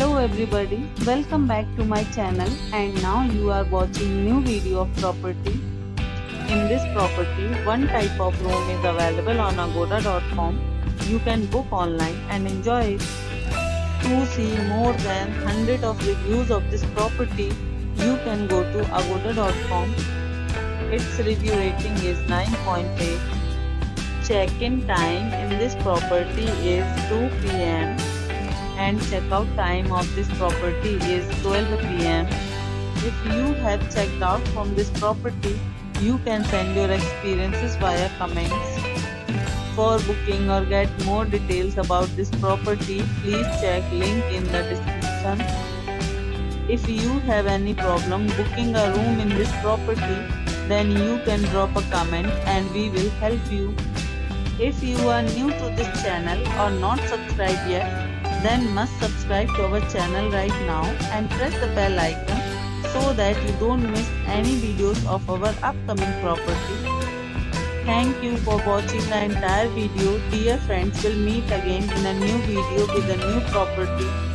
Hello everybody, welcome back to my channel and now you are watching new video of property. In this property, one type of room is available on agoda.com. You can book online and enjoy it. To see more than 100 of reviews of this property, you can go to agoda.com. Its review rating is 9.8. Check-in time in this property is 2 p.m. and checkout time of this property is 12 p.m. If you have checked out from this property, you can send your experiences via comments. For booking or get more details about this property, please check link in the description. If you have any problem booking a room in this property, then you can drop a comment and we will help you. If you are new to this channel or not subscribed yet, then must subscribe to our channel right now and press the bell icon so that you don't miss any videos of our upcoming property. Thank you for watching the entire video. Dear friends, we'll meet again in a new video with a new property.